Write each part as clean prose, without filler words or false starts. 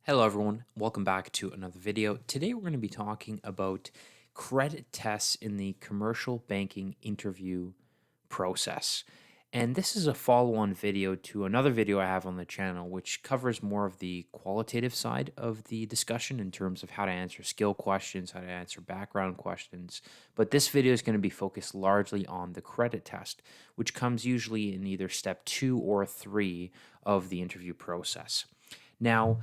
Hello everyone, welcome back to another video. Today we're going to be talking about credit tests in the commercial banking interview process. And this is a follow-on video to another video I have on the channel, which covers more of the qualitative side of the discussion in terms of how to answer skill questions, how to answer background questions. But this video is going to be focused largely on the credit test, which comes usually in either step 2 or 3 of the interview process. Now,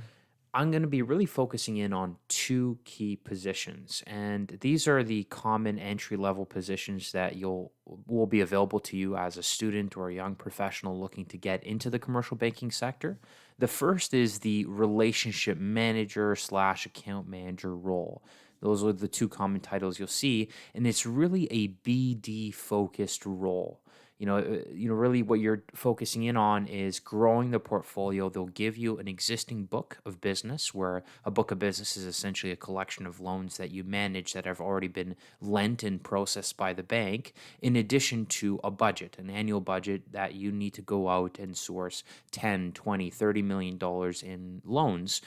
I'm going to be really focusing in on two key positions, and these are the common entry level positions that will be available to you as a student or a young professional looking to get into the commercial banking sector. The first is the relationship manager slash account manager role. Those are the two common titles you'll see, and it's really a BD focused role. Really what you're focusing in on is growing the portfolio. They'll give you an existing book of business, where a book of business is essentially a collection of loans that you manage that have already been lent and processed by the bank, in addition to a budget, an annual budget that you need to go out and source 10, 20, $30 million in loans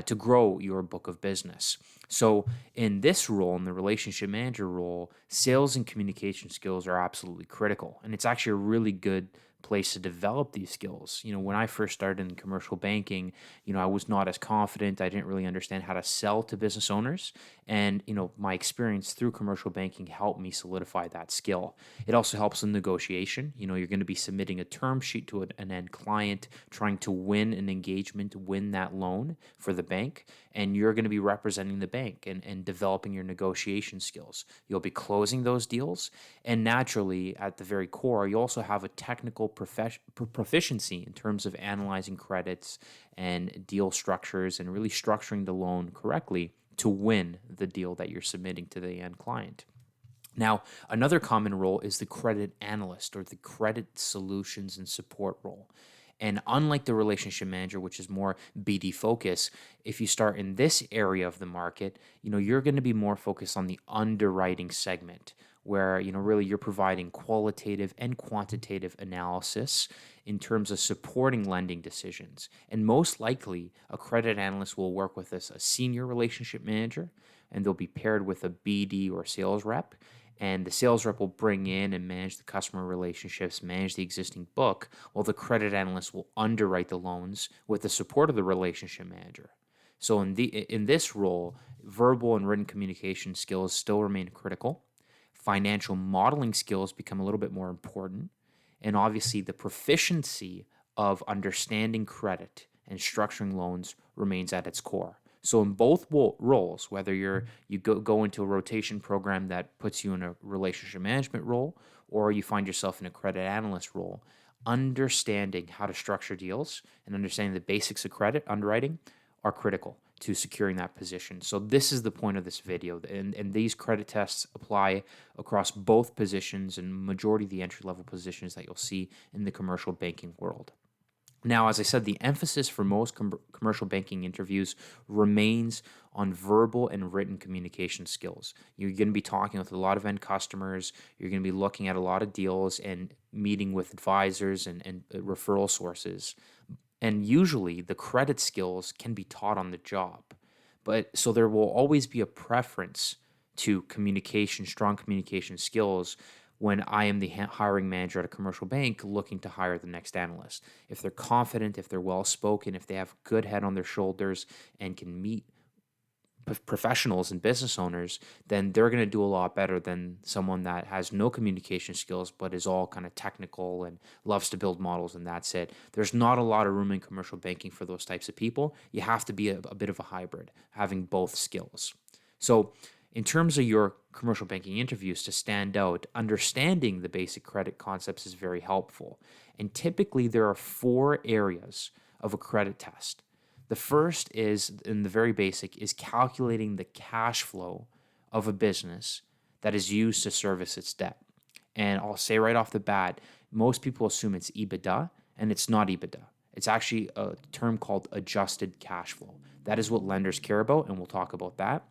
to grow your book of business. So in this role, in the relationship manager role, sales and communication skills are absolutely critical. And it's actually a really good place to develop these skills. When I first started in commercial banking, I was not as confident. I didn't really understand how to sell to business owners. And, my experience through commercial banking helped me solidify that skill. It also helps in negotiation. You're going to be submitting a term sheet to an end client, trying to win an engagement, win that loan for the bank. And you're going to be representing the bank and developing your negotiation skills. You'll be closing those deals. And naturally, at the very core, you also have a technical proficiency in terms of analyzing credits and deal structures and really structuring the loan correctly to win the deal that you're submitting to the end client. Now, another common role is the credit analyst or the credit solutions and support role. And unlike the relationship manager, which is more BD focus, if you start in this area of the market, you're going to be more focused on the underwriting segment, where, really you're providing qualitative and quantitative analysis in terms of supporting lending decisions. And most likely, a credit analyst will work with a senior relationship manager, and they'll be paired with a BD or sales rep. And the sales rep will bring in and manage the customer relationships, manage the existing book, while the credit analyst will underwrite the loans with the support of the relationship manager. So in this role, verbal and written communication skills still remain critical. Financial modeling skills become a little bit more important. And obviously, the proficiency of understanding credit and structuring loans remains at its core. So in both roles, whether you go into a rotation program that puts you in a relationship management role, or you find yourself in a credit analyst role, understanding how to structure deals and understanding the basics of credit underwriting are critical to securing that position. So this is the point of this video, and these credit tests apply across both positions and majority of the entry-level positions that you'll see in the commercial banking world. Now, as I said, the emphasis for most commercial banking interviews remains on verbal and written communication skills. You're going to be talking with a lot of end customers. You're going to be looking at a lot of deals and meeting with advisors and referral sources. And usually the credit skills can be taught on the job. But so there will always be a preference to communication, strong communication skills when I am the hiring manager at a commercial bank looking to hire the next analyst. If they're confident, if they're well spoken, if they have a good head on their shoulders and can meet professionals and business owners, then they're going to do a lot better than someone that has no communication skills but is all kind of technical and loves to build models and that's it. There's not a lot of room in commercial banking for those types of people. You have to be a bit of a hybrid, having both skills. So in terms of your commercial banking interviews, to stand out, understanding the basic credit concepts is very helpful. And typically there are 4 areas of a credit test. The first is, in the very basic, is calculating the cash flow of a business that is used to service its debt. And I'll say right off the bat, most people assume it's EBITDA, and it's not EBITDA. It's actually a term called adjusted cash flow. That is what lenders care about, and we'll talk about that.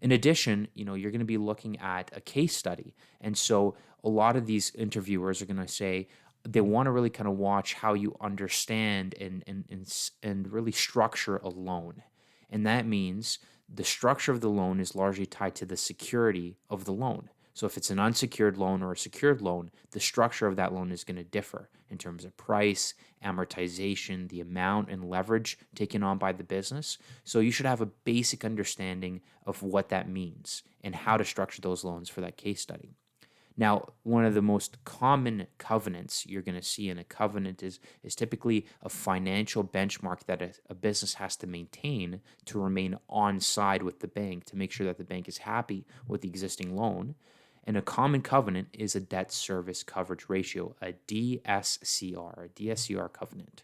In addition, you're going to be looking at a case study. And so a lot of these interviewers are going to say, they want to really kind of watch how you understand and really structure a loan. And that means the structure of the loan is largely tied to the security of the loan. So if it's an unsecured loan or a secured loan, the structure of that loan is going to differ in terms of price, amortization, the amount and leverage taken on by the business. So you should have a basic understanding of what that means and how to structure those loans for that case study. Now, one of the most common covenants you're going to see in a covenant is typically a financial benchmark that a business has to maintain to remain on side with the bank to make sure that the bank is happy with the existing loan. And a common covenant is a debt service coverage ratio, a DSCR covenant.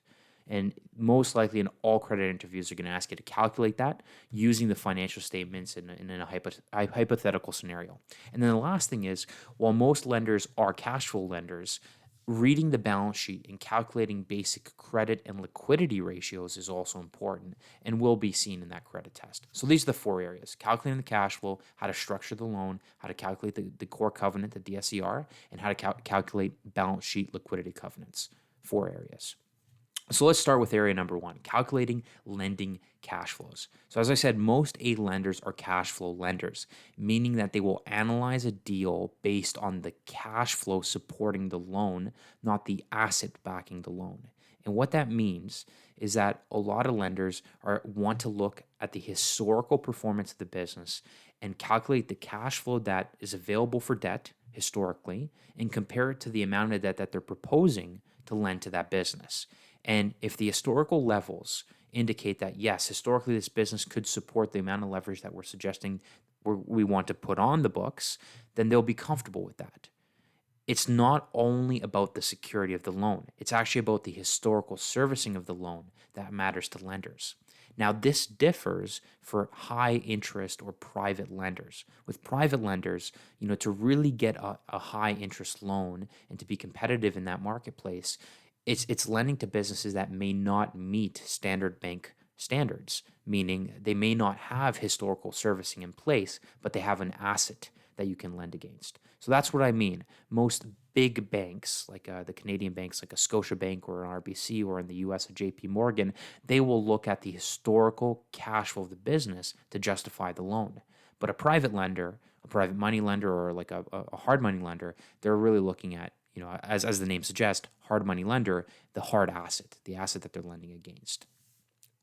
And most likely in all credit interviews, they're going to ask you to calculate that using the financial statements in a hypothetical scenario. And then the last thing is, while most lenders are cash flow lenders, reading the balance sheet and calculating basic credit and liquidity ratios is also important and will be seen in that credit test. So these are the four areas: calculating the cash flow, how to structure the loan, how to calculate the core covenant, the DSCR, and how to calculate balance sheet liquidity covenants. Four areas. So let's start with area number one, calculating lending cash flows. So as I said, most A lenders are cash flow lenders, meaning that they will analyze a deal based on the cash flow supporting the loan, not the asset backing the loan. And what that means is that a lot of lenders want to look at the historical performance of the business and calculate the cash flow that is available for debt historically and compare it to the amount of debt that they're proposing to lend to that business. And if the historical levels indicate that, yes, historically this business could support the amount of leverage that we're suggesting we want to put on the books, then they'll be comfortable with that. It's not only about the security of the loan, it's actually about the historical servicing of the loan that matters to lenders. Now, this differs for high interest or private lenders. With private lenders, to really get a high interest loan and to be competitive in that marketplace, it's lending to businesses that may not meet standard bank standards, meaning they may not have historical servicing in place, but they have an asset that you can lend against. So that's what I mean. Most big banks, like the Canadian banks, like a Scotiabank or an RBC, or in the US, a JP Morgan, they will look at the historical cash flow of the business to justify the loan. But a private lender, a private money lender, or like a hard money lender, they're really looking at, as the name suggests, hard money lender, the hard asset, the asset that they're lending against.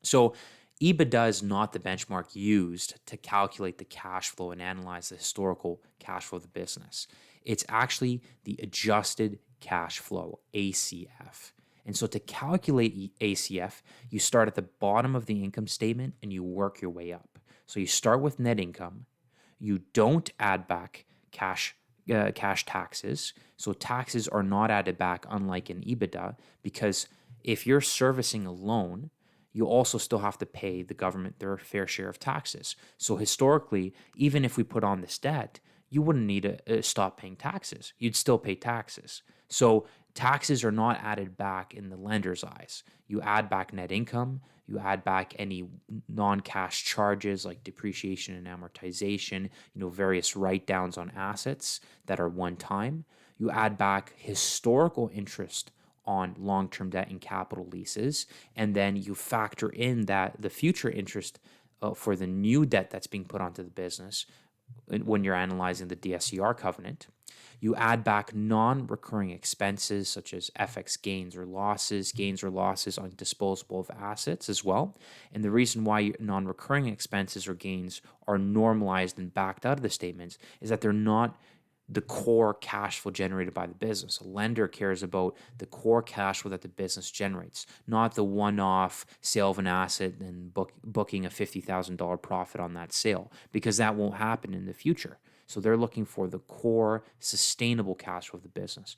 So EBITDA is not the benchmark used to calculate the cash flow and analyze the historical cash flow of the business. It's actually the adjusted cash flow, ACF. And so to calculate ACF, you start at the bottom of the income statement and you work your way up. So you start with net income. You don't add back cash taxes. So taxes are not added back, unlike in EBITDA, because if you're servicing a loan, you also still have to pay the government their fair share of taxes. So historically, even if we put on this debt, you wouldn't need to stop paying taxes. You'd still pay taxes. So taxes are not added back in the lender's eyes. You add back net income, you add back any non-cash charges like depreciation and amortization, various write-downs on assets that are one time. You add back historical interest on long-term debt and capital leases, and then you factor in that the future interest for the new debt that's being put onto the business when you're analyzing the DSCR covenant. You add back non-recurring expenses such as FX gains or losses on disposable of assets as well. And the reason why non-recurring expenses or gains are normalized and backed out of the statements is that they're not the core cash flow generated by the business. A lender cares about the core cash flow that the business generates, not the one-off sale of an asset and booking a $50,000 profit on that sale, because that won't happen in the future. So they're looking for the core sustainable cash flow of the business.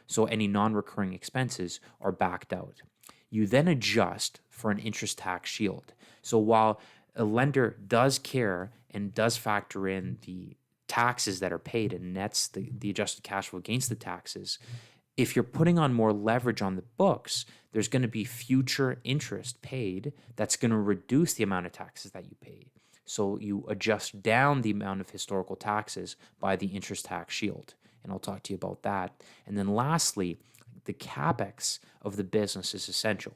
So any non-recurring expenses are backed out. You then adjust for an interest tax shield. So while a lender does care and does factor in the taxes that are paid and nets the adjusted cash flow against the taxes, if you're putting on more leverage on the books, there's going to be future interest paid that's going to reduce the amount of taxes that you pay. So you adjust down the amount of historical taxes by the interest tax shield. And I'll talk to you about that. And then lastly, the CapEx of the business is essential.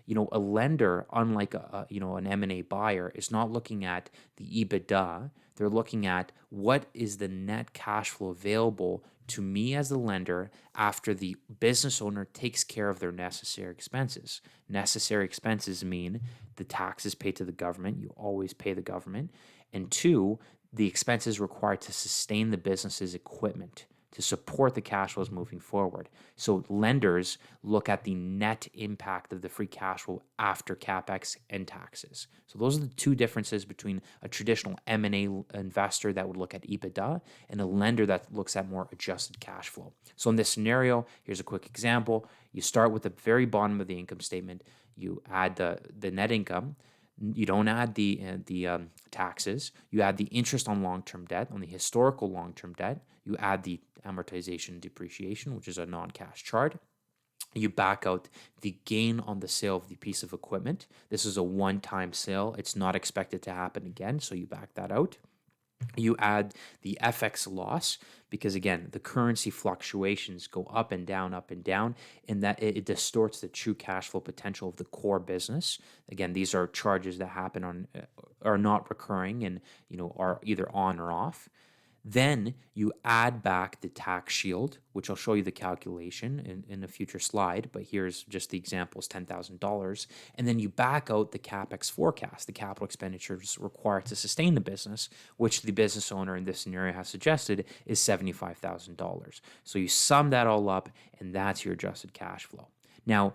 A lender, unlike an M&A buyer, is not looking at the EBITDA. They're looking at what is the net cash flow available to me as the lender after the business owner takes care of their necessary expenses. Necessary expenses mean the taxes paid to the government. You always pay the government. And two, the expenses required to sustain the business's equipment to support the cash flows moving forward. So lenders look at the net impact of the free cash flow after capex and taxes. So those are the two differences between a traditional M&A investor that would look at EBITDA and a lender that looks at more adjusted cash flow. So in this scenario, here's a quick example. You start with the very bottom of the income statement. You add the net income. You don't add the taxes. You add the interest on long-term debt, on the historical long-term debt. You add the amortization and depreciation, which is a non-cash charge. You back out the gain on the sale of the piece of equipment. This is a one-time sale. It's not expected to happen again, so you back that out. You add the FX loss because, again, the currency fluctuations go up and down, and that it distorts the true cash flow potential of the core business. Again, these are charges that happen are not recurring and are either on or off. Then you add back the tax shield, which I'll show you the calculation in a future slide, but here's just the example is $10,000. And then you back out the CapEx forecast, the capital expenditures required to sustain the business, which the business owner in this scenario has suggested is $75,000. So you sum that all up, and that's your adjusted cash flow. Now,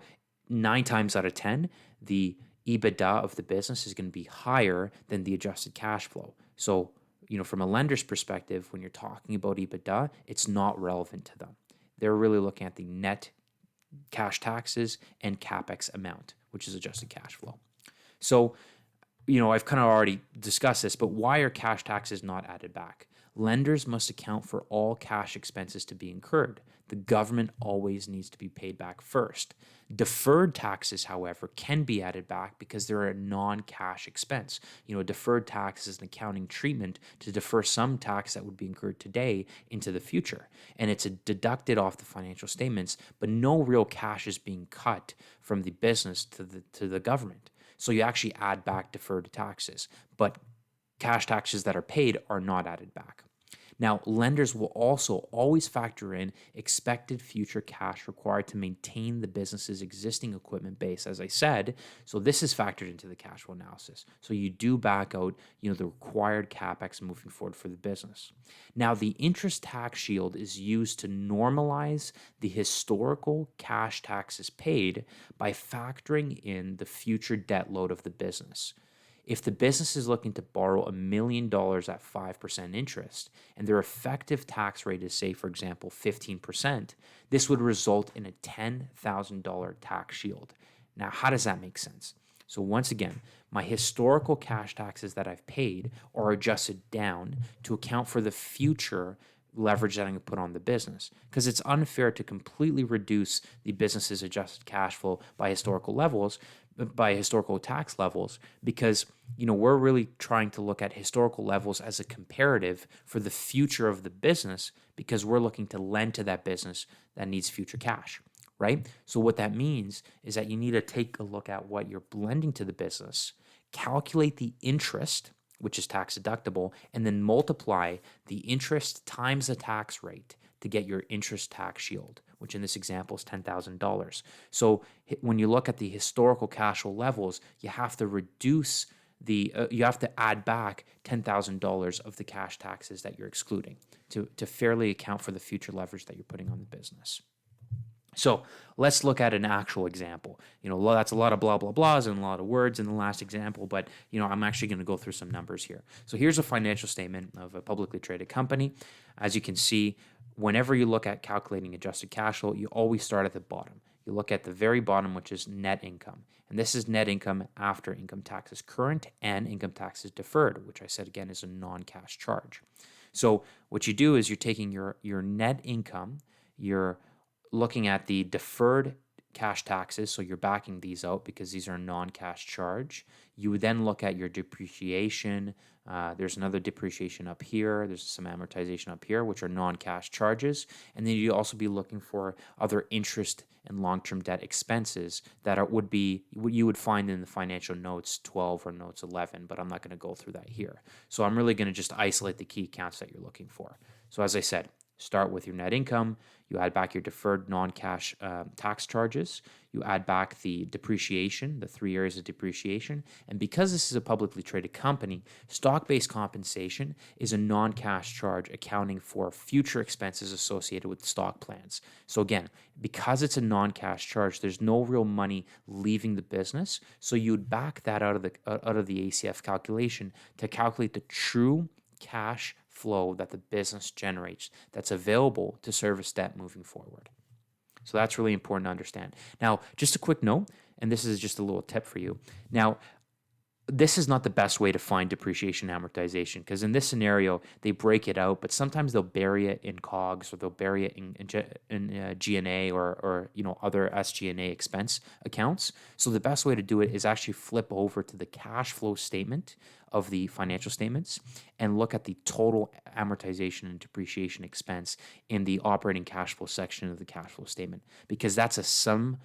9 times out of 10, the EBITDA of the business is going to be higher than the adjusted cash flow. So from a lender's perspective, when you're talking about EBITDA, it's not relevant to them. They're really looking at the net cash taxes and CapEx amount, which is adjusted cash flow. So, I've kind of already discussed this, but why are cash taxes not added back? Lenders must account for all cash expenses to be incurred. The government always needs to be paid back first. Deferred taxes, however, can be added back because they're a non-cash expense. Deferred tax is an accounting treatment to defer some tax that would be incurred today into the future. And it's deducted off the financial statements, but no real cash is being cut from the business to the government. So you actually add back deferred taxes, but cash taxes that are paid are not added back. Now, lenders will also always factor in expected future cash required to maintain the business's existing equipment base, as I said. So this is factored into the cash flow analysis. So you do back out, the required capex moving forward for the business. Now, the interest tax shield is used to normalize the historical cash taxes paid by factoring in the future debt load of the business. If the business is looking to borrow $1 million at 5% interest and their effective tax rate is, say, for example, 15%, this would result in a $10,000 tax shield. Now, how does that make sense? So once again, my historical cash taxes that I've paid are adjusted down to account for the future leverage that I'm going to put on the business, because it's unfair to completely reduce the business's adjusted cash flow by historical tax levels, because we're really trying to look at historical levels as a comparative for the future of the business, because we're looking to lend to that business that needs future cash, right? So what that means is that you need to take a look at what you're blending to the business, calculate the interest, which is tax deductible, and then multiply the interest times the tax rate to get your interest tax shield, which in this example is $10,000. So when you look at the historical cash flow levels, you have to reduce you have to add back $10,000 of the cash taxes that you're excluding to fairly account for the future leverage that you're putting on the business. So let's look at an actual example. That's a lot of blah, blah, blahs and a lot of words in the last example, but, I'm actually going to go through some numbers here. So here's a financial statement of a publicly traded company. As you can see, whenever you look at calculating adjusted cash flow, you always start at the bottom. You look at the very bottom, which is net income. And this is net income after income taxes current and income taxes deferred, which I said, again, is a non-cash charge. So what you do is you're taking your net income, you're looking at the deferred cash taxes, so you're backing these out because these are a non-cash charge. You would then look at your depreciation. There's another depreciation up here. There's some amortization up here, which are non-cash charges. And then you'd also be looking for other interest and long-term debt expenses that would be what you would find in the financial notes 12 or notes 11, but I'm not going to go through that here. So I'm really going to just isolate the key accounts that you're looking for. So as I said, start with your net income. You add back your deferred non-cash tax charges. You add back the depreciation, the 3 areas of depreciation. And because this is a publicly traded company, stock-based compensation is a non-cash charge accounting for future expenses associated with stock plans. So again, because it's a non-cash charge, there's no real money leaving the business. So you'd back that out of the ACF calculation to calculate the true cash flow that the business generates that's available to service debt moving forward. So that's really important to understand. Now, just a quick note, and this is just a little tip for you. Now, this is not the best way to find depreciation and amortization because in this scenario, they break it out, but sometimes they'll bury it in COGS or they'll bury it in G&A or other SG&A expense accounts. So the best way to do it is actually flip over to the cash flow statement of the financial statements and look at the total amortization and depreciation expense in the operating cash flow section of the cash flow statement, because that's a summed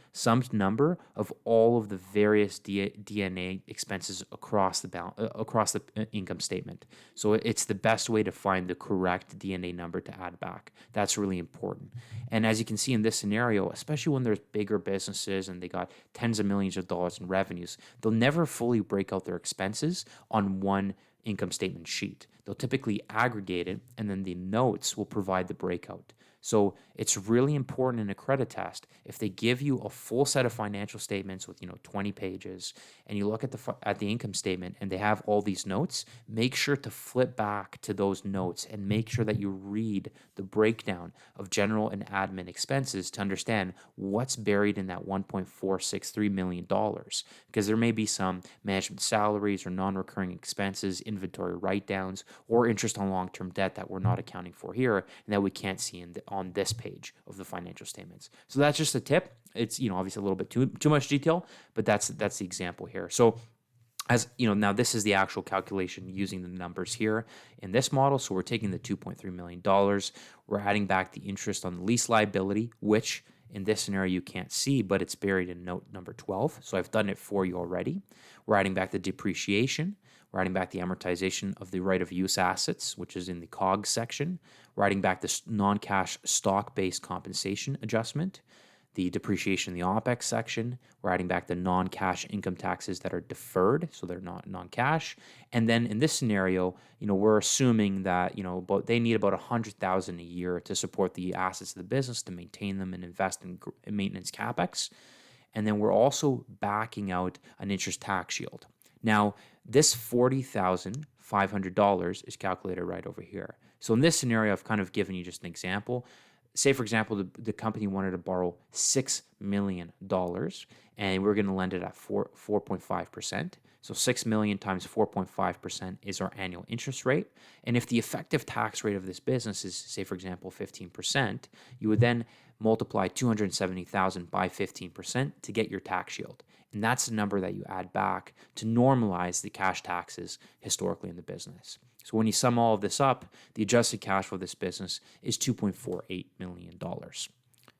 number of all of the various D&A expenses across the income statement. So it's the best way to find the correct D&A number to add back. That's really important. And as you can see in this scenario, especially when there's bigger businesses and they got tens of millions of dollars in revenues, they'll never fully break out their expenses on one income statement sheet. They'll typically aggregate it, and then the notes will provide the breakout. So it's really important in a credit test, if they give you a full set of financial statements with 20 pages, and you look at the income statement and they have all these notes, make sure to flip back to those notes and make sure that you read the breakdown of general and admin expenses to understand what's buried in that $1.463 million, because there may be some management salaries or non-recurring expenses, inventory write-downs, or interest on long-term debt that we're not accounting for here and that we can't see on this page of the financial statements. So that's just a tip. It's obviously a little bit too much detail, but that's the example here. So as now this is the actual calculation using the numbers here in this model. So we're taking the $2.3 million. We're adding back the interest on the lease liability, which in this scenario you can't see, but it's buried in note number 12. So I've done it for you already. We're adding back the depreciation. We're adding back the amortization of the right of use assets, which is in the COGS section. We're adding back the non-cash stock-based compensation adjustment, the depreciation in the OPEX section. We're adding back the non-cash income taxes that are deferred, so they're not non-cash. And then in this scenario, we're assuming that they need about $100,000 a year to support the assets of the business, to maintain them and invest in maintenance capex. And then we're also backing out an interest tax yield. Now, this $40,500 is calculated right over here. So in this scenario, I've kind of given you just an example. Say, for example, the company wanted to borrow $6 million, and we're going to lend it at 4.5%. So $6 million times 4.5% is our annual interest rate. And if the effective tax rate of this business is, say, for example, 15%, you would then multiply $270,000 by 15% to get your tax yield. And that's the number that you add back to normalize the cash taxes historically in the business. So when you sum all of this up, the adjusted cash flow of this business is $2.48 million.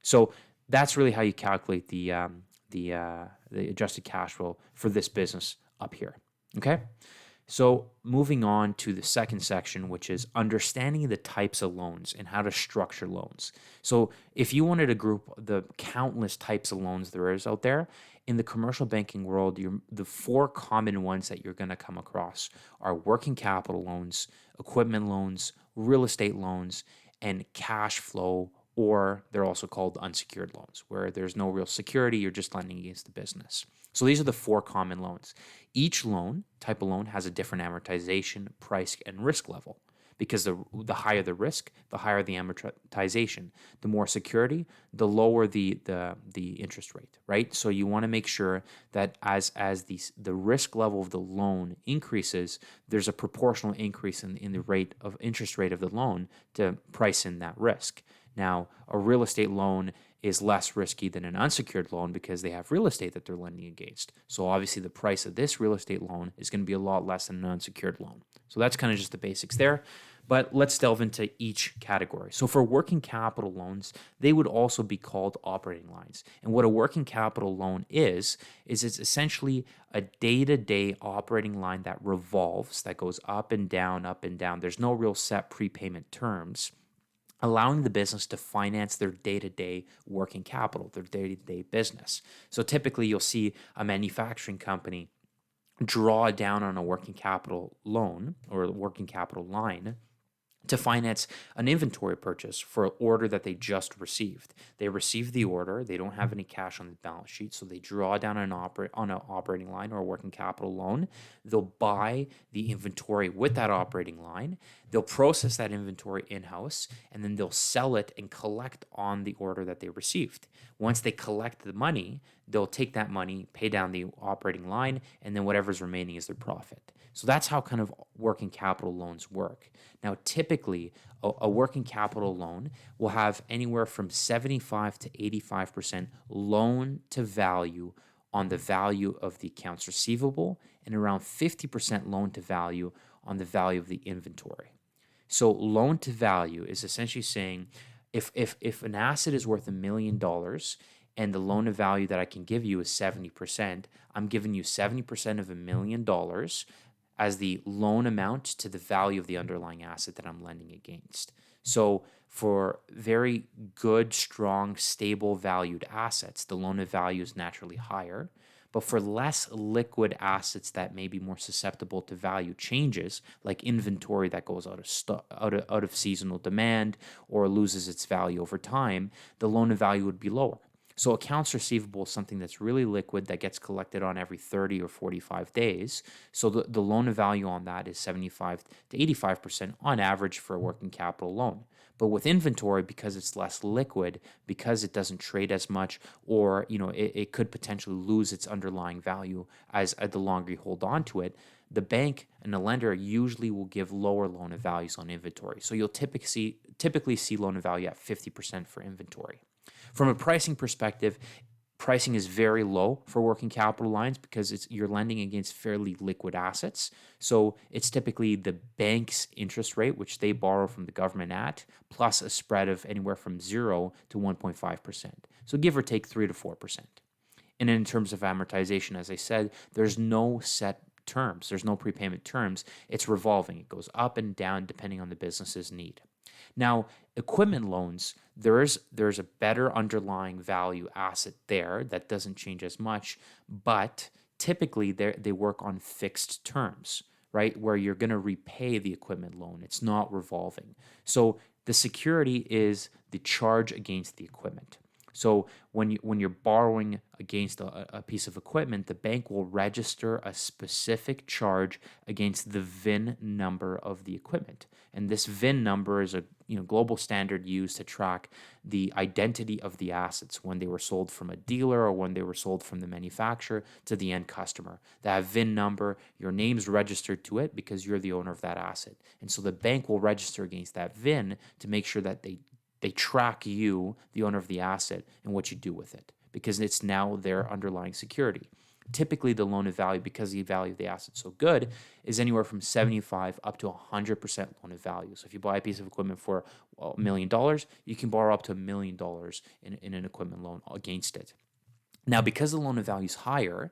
So that's really how you calculate the adjusted cash flow for this business up here. Okay? So moving on to the second section, which is understanding the types of loans and how to structure loans. So if you wanted to group the countless types of loans there is out there, in the commercial banking world, the four common ones that you're going to come across are working capital loans, equipment loans, real estate loans, and cash flow, or they're also called unsecured loans, where there's no real security, you're just lending against the business. So these are the four common loans. Each type of loan has a different amortization, price, and risk level, because the higher the risk, the higher the amortization. The more security, the lower the interest rate, right? So you want to make sure that as the risk level of the loan increases, there's a proportional increase in the interest rate of the loan to price in that risk. Now, a real estate loan is less risky than an unsecured loan because they have real estate that they're lending against. So obviously the price of this real estate loan is going to be a lot less than an unsecured loan. So that's kind of just the basics there. But let's delve into each category. So for working capital loans, they would also be called operating lines. And what a working capital loan is it's essentially a day-to-day operating line that revolves, that goes up and down, up and down. There's no real set prepayment terms, allowing the business to finance their day-to-day working capital, their day-to-day business. So typically you'll see a manufacturing company draw down on a working capital loan or a working capital line to finance an inventory purchase for an order that they just received. They received the order, they don't have any cash on the balance sheet, so they draw down on an operating line or a working capital loan. They'll buy the inventory with that operating line. They'll process that inventory in-house, and then they'll sell it and collect on the order that they received. Once they collect the money, they'll take that money, pay down the operating line, and then whatever's remaining is their profit. So that's how kind of working capital loans work. Now, typically, a working capital loan will have anywhere from 75 to 85% loan to value on the value of the accounts receivable and around 50% loan to value on the value of the inventory. So loan to value is essentially saying if an asset is worth $1 million and the loan to value that I can give you is 70%, I'm giving you 70% of $1 million as the loan amount to the value of the underlying asset that I'm lending against. So for very good, strong, stable valued assets, the loan to value is naturally higher. But for less liquid assets that may be more susceptible to value changes, like inventory that goes out of seasonal demand or loses its value over time, the loan to value would be lower. So accounts receivable is something that's really liquid that gets collected on every 30 or 45 days. So the loan to value on that is 75 to 85% on average for a working capital loan. But with inventory, because it's less liquid, because it doesn't trade as much, or it could potentially lose its underlying value as the longer you hold on to it, the bank and the lender usually will give lower loan to values on inventory. So you'll typically see loan to value at 50% for inventory. From a pricing perspective, pricing is very low for working capital lines because you're lending against fairly liquid assets. So it's typically the bank's interest rate, which they borrow from the government at, plus a spread of anywhere from 0 to 1.5%. So give or take 3 to 4%. And in terms of amortization, as I said, there's no set terms. There's no prepayment terms. It's revolving. It goes up and down depending on the business's need. Now, equipment loans, there's a better underlying value asset there that doesn't change as much, but typically they work on fixed terms, right? Where you're going to repay the equipment loan. It's not revolving. So the security is the charge against the equipment. So when you're borrowing against a piece of equipment, the bank will register a specific charge against the VIN number of the equipment. And this VIN number is a global standard used to track the identity of the assets when they were sold from a dealer or when they were sold from the manufacturer to the end customer. That VIN number, your name's registered to it because you're the owner of that asset. And so the bank will register against that VIN to make sure that they track you, the owner of the asset, and what you do with it because it's now their underlying security. Typically, the loan to value, because the value of the asset is so good, is anywhere from 75 up to 100% loan to value. So if you buy a piece of equipment for $1 million, you can borrow up to $1 million in an equipment loan against it. Now, because the loan to value is higher,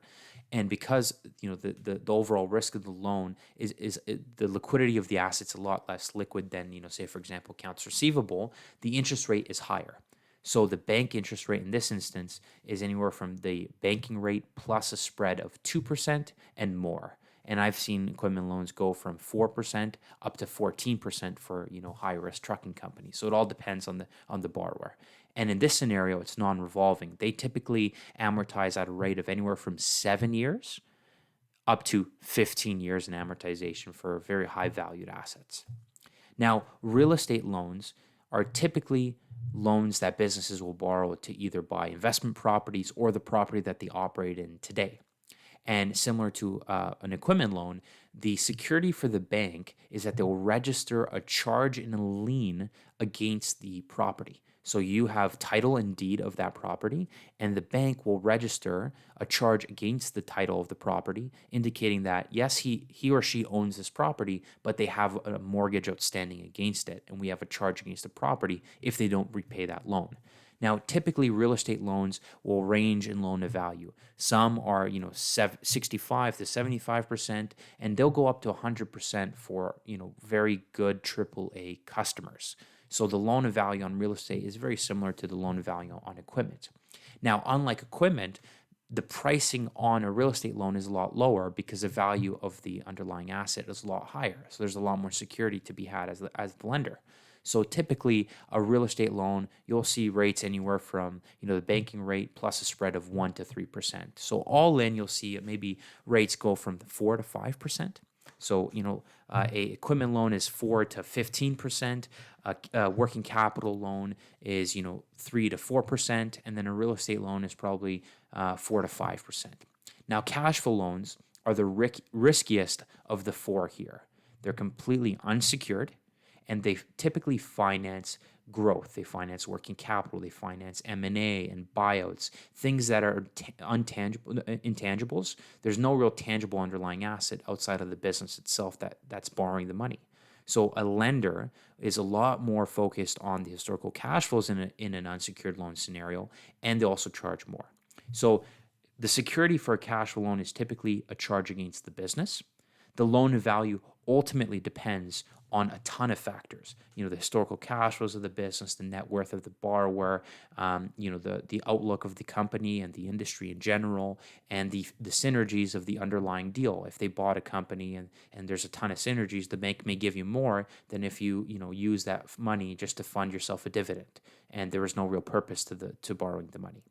and because the overall risk of the loan is the liquidity of the assets a lot less liquid than say for example accounts receivable, the interest rate is higher. So the bank interest rate in this instance is anywhere from the banking rate plus a spread of 2% and more. And I've seen equipment loans go from 4% up to 14% for high risk trucking companies. So it all depends on the borrower. And in this scenario, it's non-revolving. They typically amortize at a rate of anywhere from 7 years up to 15 years in amortization for very high valued assets. Now, real estate loans are typically loans that businesses will borrow to either buy investment properties or the property that they operate in today. And similar to an equipment loan, the security for the bank is that they will register a charge and a lien against the property. So you have title and deed of that property, and the bank will register a charge against the title of the property, indicating that yes, he or she owns this property, but they have a mortgage outstanding against it, and we have a charge against the property if they don't repay that loan. Now, typically, real estate loans will range in loan to value. Some are, 65 to 75%, and they'll go up to 100% for, very good AAA customers. So the loan to value on real estate is very similar to the loan to value on equipment. Now, unlike equipment, the pricing on a real estate loan is a lot lower because the value of the underlying asset is a lot higher. So there's a lot more security to be had as the lender. So typically, a real estate loan, you'll see rates anywhere from the banking rate plus a spread of 1 to 3%. So all in, you'll see maybe rates go from 4 to 5%. So a equipment loan is 4 to 15%. A working capital loan is 3 to 4%, and then a real estate loan is probably 4 to 5%. Now, cash flow loans are the riskiest of the four here. They're completely unsecured, and they typically finance growth. They finance working capital. They finance M&A and buyouts, things that are intangibles. There's no real tangible underlying asset outside of the business itself that's borrowing the money. So a lender is a lot more focused on the historical cash flows in an unsecured loan scenario, and they also charge more. So the security for a cash flow loan is typically a charge against the business. The loan to value ultimately depends on a ton of factors. The historical cash flows of the business, the net worth of the borrower, the outlook of the company and the industry in general, and the synergies of the underlying deal. If they bought a company and there's a ton of synergies, the bank may give you more than if you use that money just to fund yourself a dividend, and there is no real purpose to borrowing the money.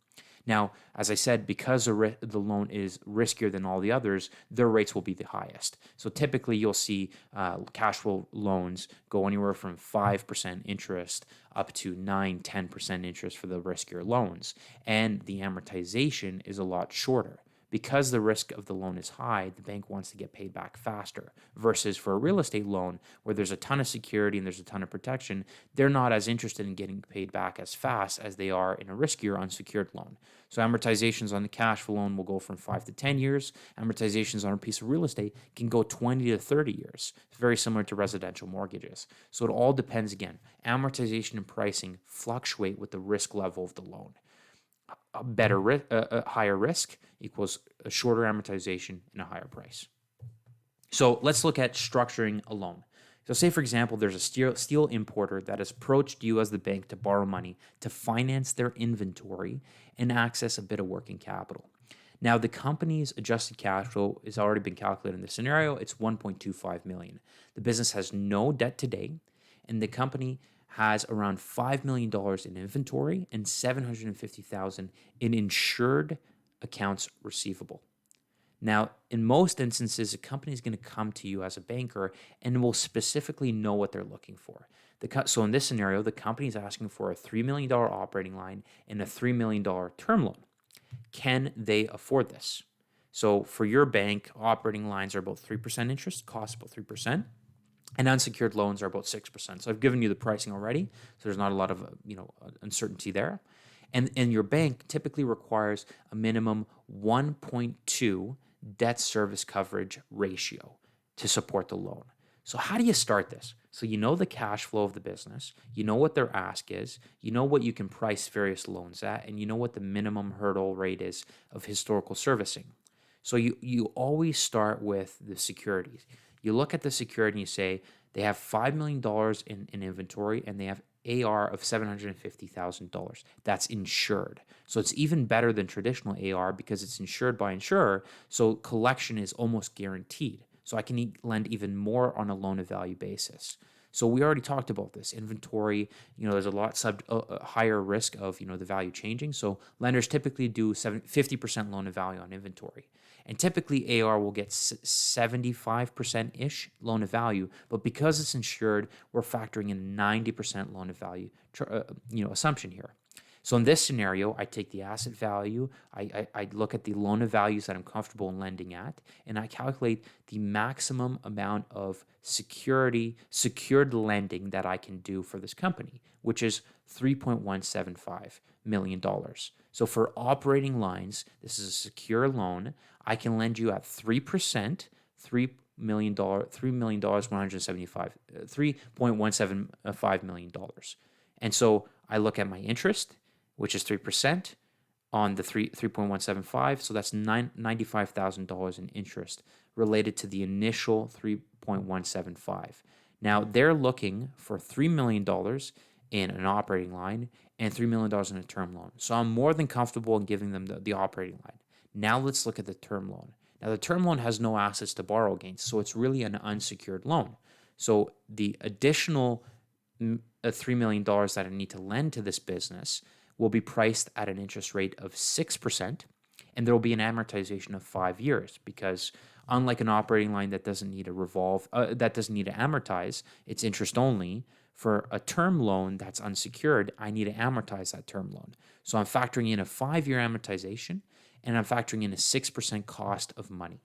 Now, as I said, because the loan is riskier than all the others, their rates will be the highest. So typically, you'll see cash flow loans go anywhere from 5% interest up to 9-10% interest for the riskier loans. And the amortization is a lot shorter. Because the risk of the loan is high, the bank wants to get paid back faster. Versus for a real estate loan, where there's a ton of security and there's a ton of protection, they're not as interested in getting paid back as fast as they are in a riskier unsecured loan. So amortizations on the cash flow loan will go from 5 to 10 years. Amortizations on a piece of real estate can go 20 to 30 years. It's very similar to residential mortgages. So it all depends again. Amortization and pricing fluctuate with the risk level of the loan. A higher risk equals a shorter amortization and a higher price. So let's look at structuring a loan. So say, for example, there's a steel importer that has approached you as the bank to borrow money to finance their inventory and access a bit of working capital. Now, the company's adjusted cash flow has already been calculated in this scenario. It's $1.25 million. The business has no debt today, and the company has around $5 million in inventory and $750,000 in insured accounts receivable. Now, in most instances, a company is going to come to you as a banker and will specifically know what they're looking for. So in this scenario, the company is asking for a $3 million operating line and a $3 million term loan. Can they afford this? So for your bank, operating lines are about 3% interest, cost about 3%. And unsecured loans are about 6%. So I've given you the pricing already, so there's not a lot of uncertainty there. And your bank typically requires a minimum 1.2 debt service coverage ratio to support the loan. So how do you start this? So you know the cash flow of the business, you know what their ask is, you know what you can price various loans at, and you know what the minimum hurdle rate is of historical servicing. So you always start with the securities. You look at the security and you say they have $5 million in inventory and they have AR of $750,000. That's insured. So it's even better than traditional AR because it's insured by insurer. So collection is almost guaranteed. So I can lend even more on a loan to value basis. So we already talked about this inventory. There's a lot higher risk of the value changing. So lenders typically do 50% loan to value on inventory, and typically AR will get 75% ish loan to value. But because it's insured, we're factoring in 90% loan to value assumption here. So in this scenario, I take the asset value, I look at the loan of values that I'm comfortable in lending at, and I calculate the maximum amount of secured lending that I can do for this company, which is $3.175 million. So for operating lines, this is a secure loan. I can lend you at 3%, $3 million, 175, $3.175 million. And so I look at my interest, which is 3% on the 3.175. So that's $95,000 in interest related to the initial 3.175. Now they're looking for $3 million in an operating line and $3 million in a term loan. So I'm more than comfortable in giving them the operating line. Now let's look at the term loan. Now the term loan has no assets to borrow against, so it's really an unsecured loan. So the additional $3 million that I need to lend to this business will be priced at an interest rate of 6%, and there will be an amortization of 5 years because unlike an operating line that doesn't need that doesn't need to amortize, it's interest only. For a term loan that's unsecured, I need to amortize that term loan. So I'm factoring in a 5-year amortization, and I'm factoring in a 6% cost of money.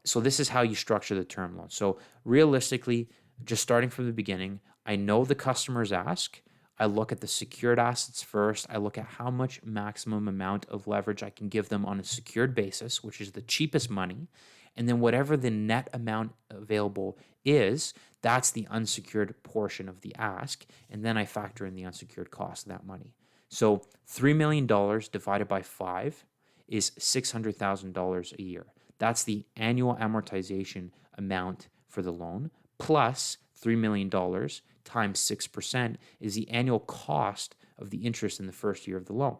So this is how you structure the term loan. So realistically, just starting from the beginning, I know the customer's ask. I look at the secured assets first. I look at how much maximum amount of leverage I can give them on a secured basis, which is the cheapest money. And then whatever the net amount available is, that's the unsecured portion of the ask. And then I factor in the unsecured cost of that money. So $3 million divided by 5 is $600,000 a year. That's the annual amortization amount for the loan, plus $3 million times 6% is the annual cost of the interest in the first year of the loan.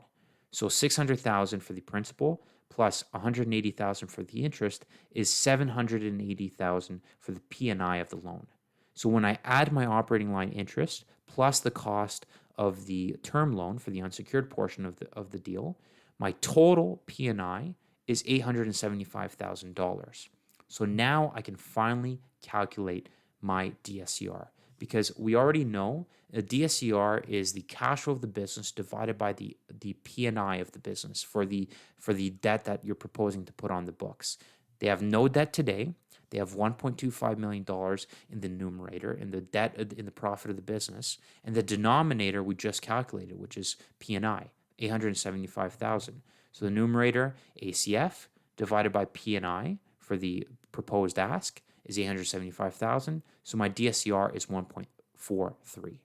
So $600,000 for the principal plus $180,000 for the interest is $780,000 for the P&I of the loan. So when I add my operating line interest plus the cost of the term loan for the unsecured portion of the deal, my total P&I is $875,000. So now I can finally calculate my DSCR because we already know a DSCR is the cash flow of the business divided by the P&I of the business for the debt that you're proposing to put on the books. They have no debt today. They have $1.25 million in the numerator, in the debt, in the profit of the business, and the denominator we just calculated, which is P&I, $875,000. So the numerator, ACF, divided by P&I for the proposed ask is $875,000. So my DSCR is 1.43.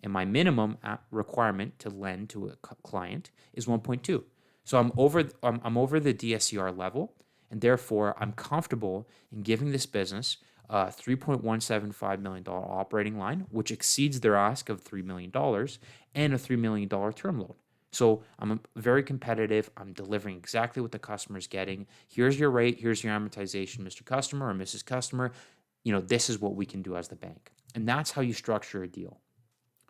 And my minimum requirement to lend to a client is 1.2. So I'm over the DSCR level, and therefore I'm comfortable in giving this business a $3.175 million operating line, which exceeds their ask of $3 million, and a $3 million term loan. So I'm very competitive. I'm delivering exactly what the customer is getting. Here's your rate. Here's your amortization, Mr. Customer or Mrs. Customer. This is what we can do as the bank. And that's how you structure a deal.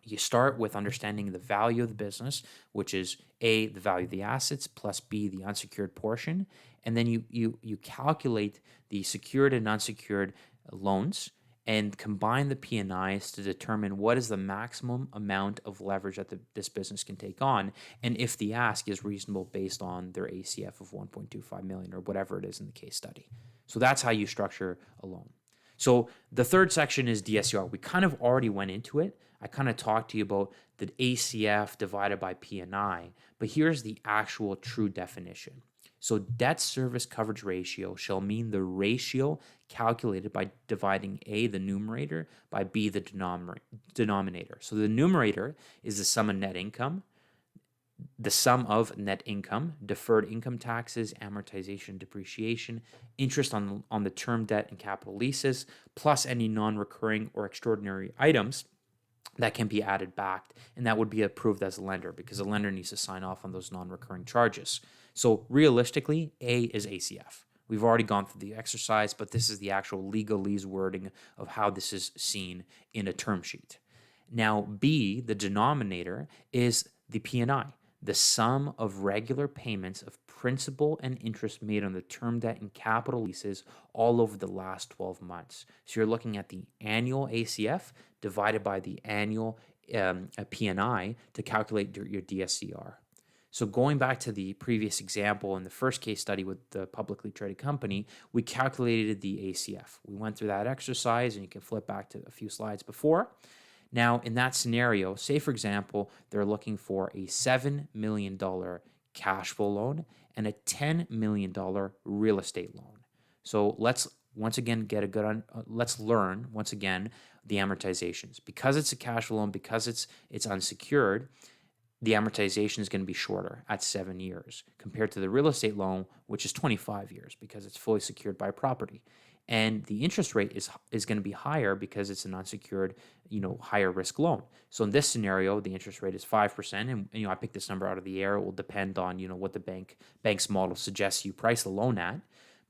You start with understanding the value of the business, which is A, the value of the assets, plus B, the unsecured portion. And then you calculate the secured and unsecured loans and combine the P&Is to determine what is the maximum amount of leverage that this business can take on, and if the ask is reasonable based on their ACF of 1.25 million or whatever it is in the case study. So that's how you structure a loan. So the third section is DSCR. We kind of already went into it. I kind of talked to you about the ACF divided by P&I, but here's the actual true definition. So debt service coverage ratio shall mean the ratio calculated by dividing A, the numerator, by B, the denominator. So the numerator is the sum of net income, deferred income taxes, amortization, depreciation, interest on the term debt and capital leases, plus any non-recurring or extraordinary items that can be added back, and that would be approved as a lender because a lender needs to sign off on those non-recurring charges. So realistically, A is ACF. We've already gone through the exercise, but this is the actual legalese wording of how this is seen in a term sheet. Now, B, the denominator, is the P&I, the sum of regular payments of principal and interest made on the term debt and capital leases all over the last 12 months. So you're looking at the annual ACF divided by the annual a P&I to calculate your DSCR. So going back to the previous example in the first case study with the publicly traded company, we calculated the ACF. We went through that exercise, and you can flip back to a few slides before. Now, in that scenario, say for example, they're looking for a $7 million cash flow loan and a $10 million real estate loan. So let's once again get a good let's learn once again the amortizations. Because it's a cash flow loan, because it's unsecured, the amortization is going to be shorter at 7 years compared to the real estate loan, which is 25 years because it's fully secured by property. And the interest rate is going to be higher because it's an unsecured, higher risk loan. So in this scenario, the interest rate is 5%. And, I picked this number out of the air. It will depend on, what the bank's model suggests you price the loan at.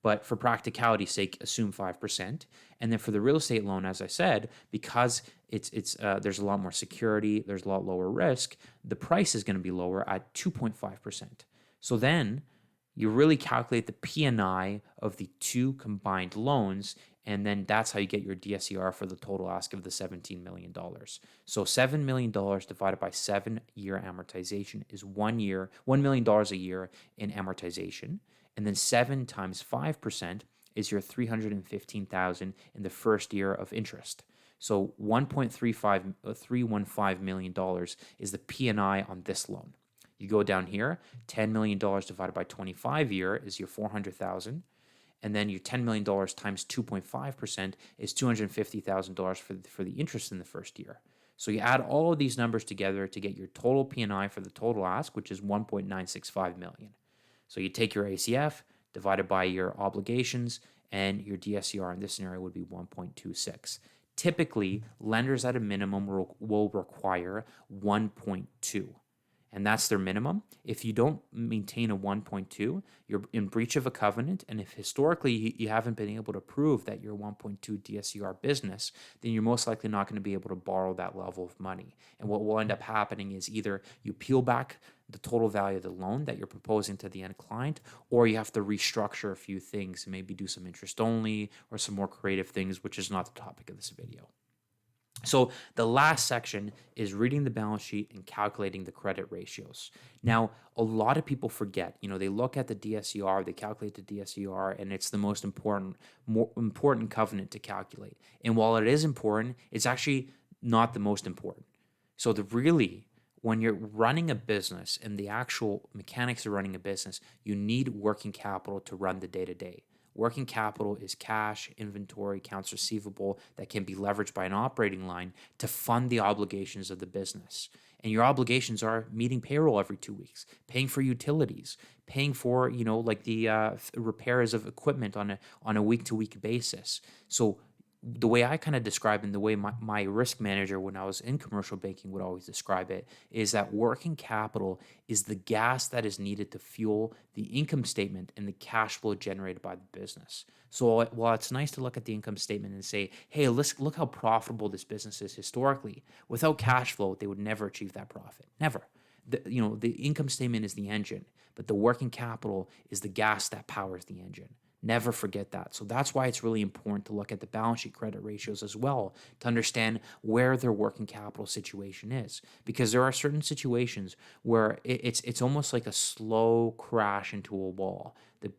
But for practicality's sake, assume 5%. And then for the real estate loan, as I said, because there's a lot more security, there's a lot lower risk, the price is going to be lower at 2.5%. So then you really calculate the P&I of the two combined loans, and then that's how you get your DSCR for the total ask of the $17 million. So $7 million divided by 7-year amortization is $1 million a year in amortization. And then 7 times 5% is your $315,000 in the first year of interest. So $1.315 million is the P&I on this loan. You go down here, $10 million divided by 25 year is your $400,000. And then your $10 million times 2.5% is $250,000 for the interest in the first year. So you add all of these numbers together to get your total P&I for the total ask, which is $1.965 million. So you take your ACF divided by your obligations, and your DSCR in this scenario would be 1.26. Typically, lenders at a minimum will require 1.2. And that's their minimum. If you don't maintain a 1.2, you're in breach of a covenant. And if historically you haven't been able to prove that you're a 1.2 DSCR business, then you're most likely not going to be able to borrow that level of money. And what will end up happening is either you peel back the total value of the loan that you're proposing to the end client, or you have to restructure a few things and maybe do some interest only or some more creative things, which is not the topic of this video. So the last section is reading the balance sheet and calculating the credit ratios. Now, a lot of people forget, they look at the DSCR, they calculate the DSCR, and it's the most important covenant to calculate. And while it is important, it's actually not the most important. So when you're running a business and the actual mechanics of running a business, you need working capital to run the day-to-day. Working capital is cash, inventory, accounts receivable that can be leveraged by an operating line to fund the obligations of the business. And your obligations are meeting payroll every 2 weeks, paying for utilities, paying for, the repairs of equipment on a week-to-week basis. So the way I kind of describe it, and the way my risk manager when I was in commercial banking would always describe it, is that working capital is the gas that is needed to fuel the income statement and the cash flow generated by the business. So while it's nice to look at the income statement and say, hey, let's look how profitable this business is historically, without cash flow, they would never achieve that profit. Never. The income statement is the engine, but the working capital is the gas that powers the engine. Never forget that. So that's why it's really important to look at the balance sheet credit ratios as well to understand where their working capital situation is. Because there are certain situations where it's almost like a slow crash into a wall. The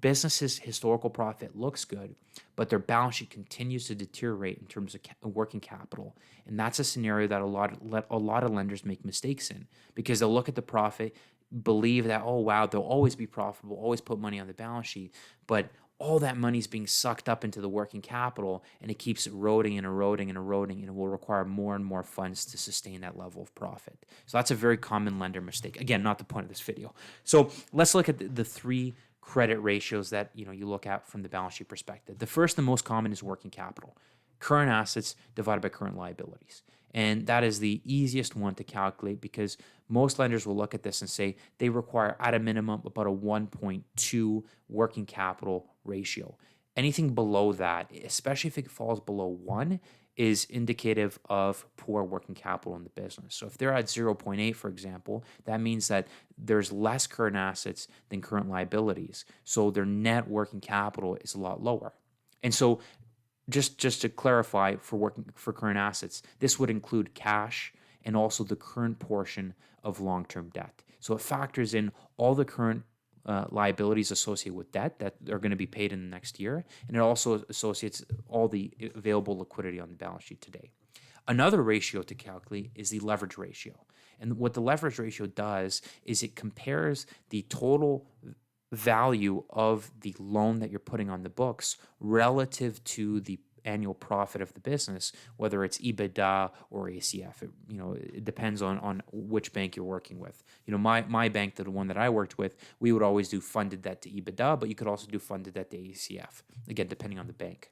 business's historical profit looks good, but their balance sheet continues to deteriorate in terms of working capital. And that's a scenario that a lot of lenders make mistakes in, because they'll look at the profit, believe that, oh, wow, they'll always be profitable, always put money on the balance sheet. But all that money is being sucked up into the working capital, and it keeps eroding and eroding and eroding, and it will require more and more funds to sustain that level of profit. So that's a very common lender mistake. Again, not the point of this video. So let's look at the three credit ratios that you look at from the balance sheet perspective. The first and most common is working capital. Current assets divided by current liabilities. And that is the easiest one to calculate, because most lenders will look at this and say they require at a minimum about a 1.2 working capital ratio. Anything below that, especially if it falls below 1, is indicative of poor working capital in the business. So if they're at 0.8, for example, that means that there's less current assets than current liabilities. So their net working capital is a lot lower. And so just to clarify, for current assets, this would include cash and also the current portion of long-term debt. So it factors in all the current liabilities associated with debt that are going to be paid in the next year, and it also associates all the available liquidity on the balance sheet today. Another ratio to calculate is the leverage ratio. And what the leverage ratio does is it compares the total value of the loan that you're putting on the books relative to the annual profit of the business, whether it's EBITDA or ACF. It depends on which bank you're working with. My bank, the one that I worked with, we would always do funded debt to EBITDA, but you could also do funded debt to ACF, again, depending on the bank.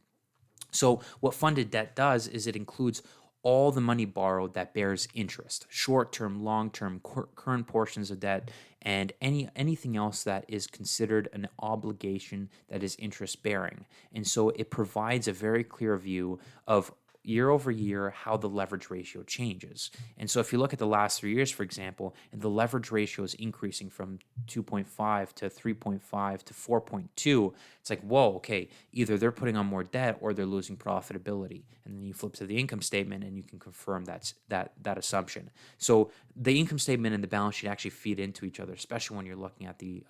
So what funded debt does is it includes all the money borrowed that bears interest, short-term, long-term, current portions of debt, and anything else that is considered an obligation that is interest-bearing. And so it provides a very clear view of year over year how the leverage ratio changes. And so if you look at the last 3 years, for example, and the leverage ratio is increasing from 2.5 to 3.5 to 4.2, it's like, whoa, okay, either they're putting on more debt or they're losing profitability. And then you flip to the income statement and you can confirm that assumption. So the income statement and the balance sheet actually feed into each other, especially when you're looking at the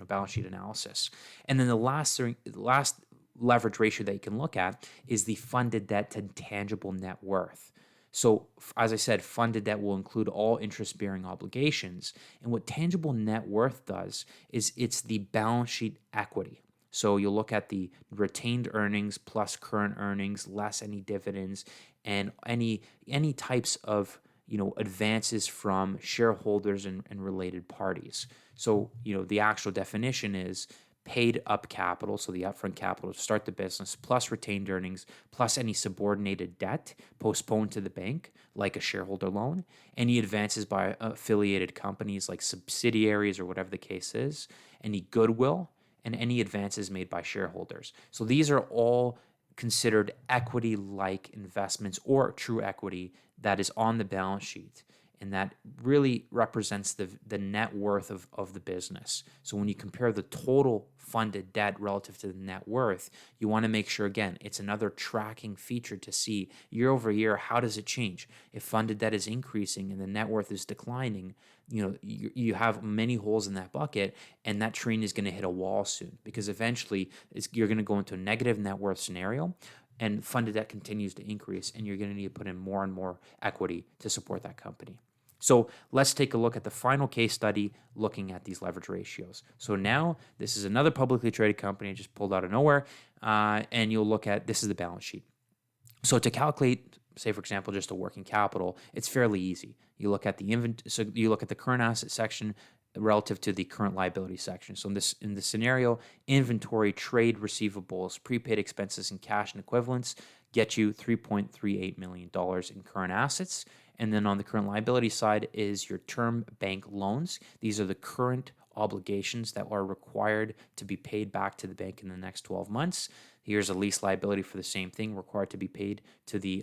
balance sheet analysis. And then the last leverage ratio that you can look at is the funded debt to tangible net worth. So, as I said, funded debt will include all interest-bearing obligations. And what tangible net worth does is it's the balance sheet equity. So you'll look at the retained earnings plus current earnings, less any dividends, and any types of advances from shareholders and related parties. So the actual definition is paid up capital, so the upfront capital to start the business, plus retained earnings, plus any subordinated debt postponed to the bank, like a shareholder loan, any advances by affiliated companies like subsidiaries or whatever the case is, any goodwill, and any advances made by shareholders. So these are all considered equity-like investments or true equity that is on the balance sheet. And that really represents the net worth of the business. So when you compare the total funded debt relative to the net worth, you want to make sure, again, it's another tracking feature to see year over year, how does it change? If funded debt is increasing and the net worth is declining, you have many holes in that bucket, and that train is going to hit a wall soon, because eventually you're going to go into a negative net worth scenario, and funded debt continues to increase, and you're going to need to put in more and more equity to support that company. So let's take a look at the final case study looking at these leverage ratios. So now this is another publicly traded company I just pulled out of nowhere, and you'll look at, this is the balance sheet. So to calculate, say for example, just a working capital, it's fairly easy. You look at the current asset section relative to the current liability section. So in this scenario, inventory, trade receivables, prepaid expenses, and cash and equivalents get you $3.38 million in current assets. And then on the current liability side is your term bank loans. These are the current obligations that are required to be paid back to the bank in the next 12 months. Here's a lease liability for the same thing, required to be paid to the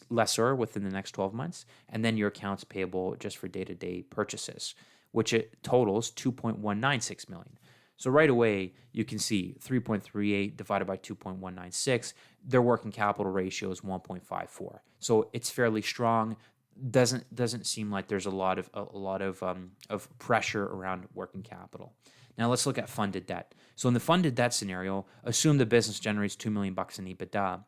lessor within the next 12 months. And then your accounts payable just for day-to-day purchases, which it totals $2.196 million. So right away, you can see 3.38 divided by 2.196, their working capital ratio is 1.54. So it's fairly strong. Doesn't seem like there's a lot of pressure around working capital. Now let's look at funded debt. So in the funded debt scenario, assume the business generates $2 million in EBITDA.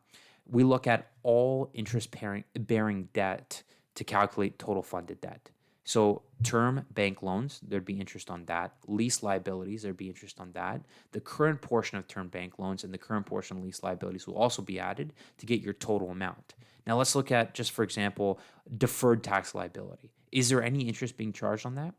We look at all interest-bearing debt to calculate total funded debt. So term bank loans, there'd be interest on that. Lease liabilities, there'd be interest on that. The current portion of term bank loans and the current portion of lease liabilities will also be added to get your total amount. Now let's look at, just for example, deferred tax liability. Is there any interest being charged on that?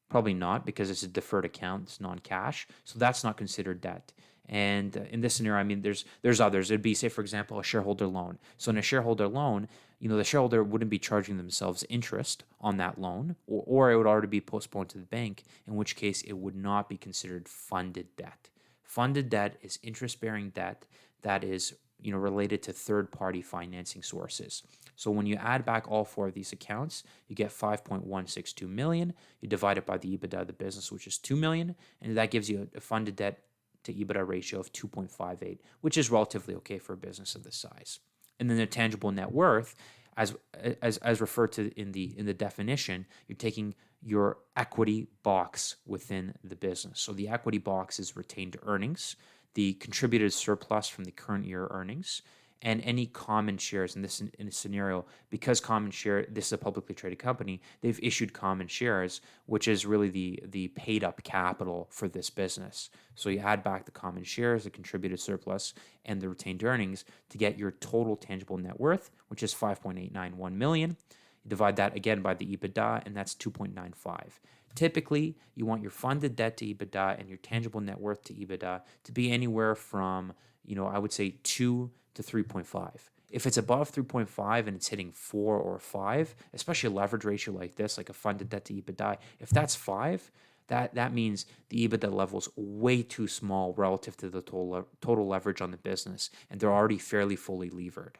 Probably not, because it's a deferred account, it's non-cash, so that's not considered debt. And in this scenario, I mean, there's others. It'd be, say, for example, a shareholder loan. So in a shareholder loan, the shareholder wouldn't be charging themselves interest on that loan, or it would already be postponed to the bank, in which case it would not be considered funded debt. Funded debt is interest-bearing debt that is related to third-party financing sources. So when you add back all four of these accounts, you get $5.162 million. You divide it by the EBITDA of the business, which is $2 million, and that gives you a funded debt to EBITDA ratio of 2.58, which is relatively okay for a business of this size. And then the tangible net worth, as as referred to in the definition, you're taking your equity box within the business. So the equity box is retained earnings, the contributed surplus from the current year earnings, and any common shares in this scenario, because this is a publicly traded company, they've issued common shares, which is really the paid up capital for this business. So you add back the common shares, the contributed surplus, and the retained earnings to get your total tangible net worth, which is 5.891 million. You divide that again by the EBITDA, and that's 2.95. Typically, you want your funded debt to EBITDA and your tangible net worth to EBITDA to be anywhere from, I would say 2 to 3.5. If it's above 3.5 and it's hitting 4 or 5, especially a leverage ratio like this, like a funded debt to EBITDA, if that's 5, that means the EBITDA level is way too small relative to the total leverage on the business, and they're already fairly fully levered.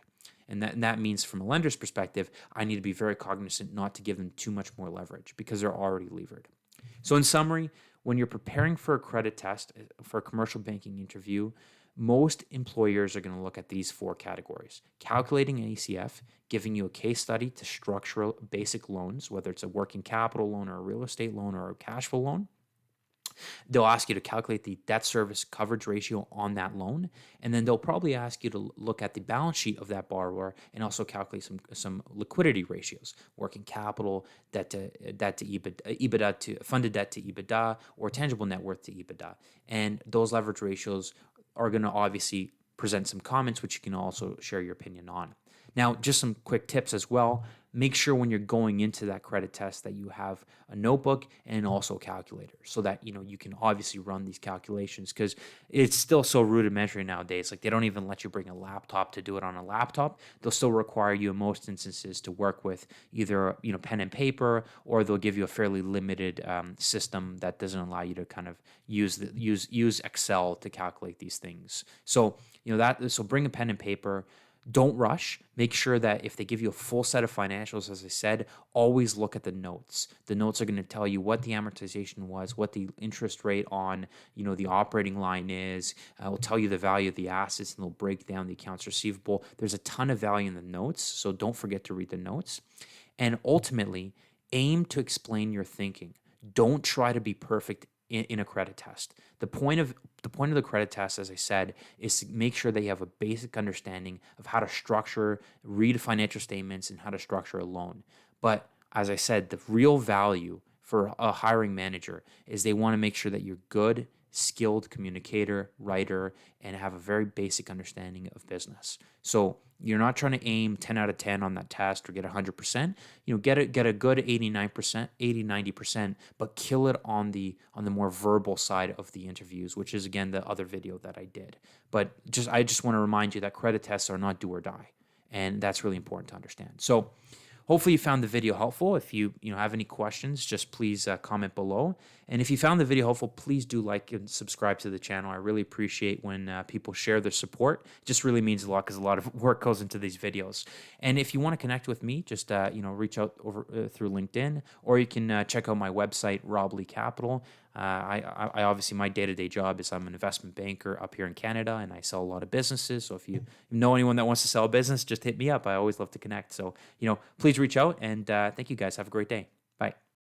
And that means from a lender's perspective, I need to be very cognizant not to give them too much more leverage because they're already levered. So in summary, when you're preparing for a credit test, for a commercial banking interview, most employers are going to look at these 4 categories: calculating an ACF, giving you a case study to structure basic loans, whether it's a working capital loan or a real estate loan or a cash flow loan. They'll ask you to calculate the debt service coverage ratio on that loan, and then they'll probably ask you to look at the balance sheet of that borrower and also calculate some liquidity ratios, working capital, debt to EBITDA, EBITDA to funded debt to EBITDA, or tangible net worth to EBITDA. And those leverage ratios are going to obviously present some comments, which you can also share your opinion on. Now, just some quick tips as well. Make sure when you're going into that credit test that you have a notebook and also a calculator so that you can obviously run these calculations, because it's still so rudimentary nowadays. Like, they don't even let you bring a laptop to do it on a laptop. They'll still require you in most instances to work with either pen and paper, or they'll give you a fairly limited system that doesn't allow you to kind of use Excel to calculate these things. So so bring a pen and paper. Don't rush. Make sure that if they give you a full set of financials, as I said, always look at the notes. The notes are going to tell you what the amortization was, what the interest rate on, the operating line is. Will tell you the value of the assets, and they'll break down the accounts receivable. There's a ton of value in the notes, so don't forget to read the notes. And ultimately, aim to explain your thinking. Don't try to be perfect in a credit test. The point of the credit test, as I said, is to make sure that you have a basic understanding of how to read financial statements, and how to structure a loan. But as I said, the real value for a hiring manager is they want to make sure that you're good, skilled communicator, writer, and have a very basic understanding of business. So you're not trying to aim 10 out of 10 on that test or get 100%. Get a good 89%, 80, 90%, but kill it on the more verbal side of the interviews, which is, again, the other video that I did. But I just want to remind you that credit tests are not do or die, and that's really important to understand. So hopefully you found the video helpful. If you have any questions, just please comment below. And if you found the video helpful, please do like and subscribe to the channel. I really appreciate when people share their support. It just really means a lot, because a lot of work goes into these videos. And if you want to connect with me, just reach out over through LinkedIn, or you can check out my website, Rob Lee Capital. I obviously, my day-to-day job is I'm an investment banker up here in Canada, and I sell a lot of businesses. So if you know anyone that wants to sell a business, just hit me up. I always love to connect. So please reach out, and thank you guys. Have a great day.